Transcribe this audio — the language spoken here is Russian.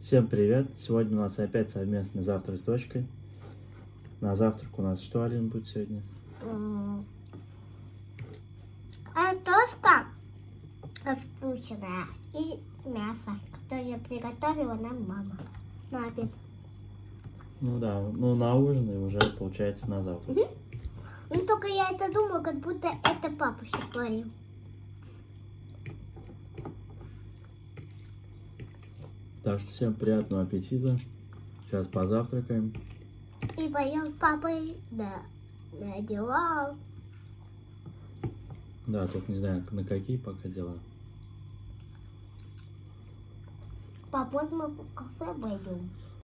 Всем привет! Сегодня у нас опять совместный завтрак с дочкой. На завтрак у нас что, Алина, будет сегодня? Картошка распущенная и мясо, которое приготовила нам мама на обед. Ну да, ну на ужин и уже получается на завтрак. Ну только я это думаю, как будто это папа все творил. Так что всем приятного аппетита. Сейчас позавтракаем. И пойдем с папой на дела. Да, только не знаю, на какие пока дела. Папа, мы в кафе пойдем.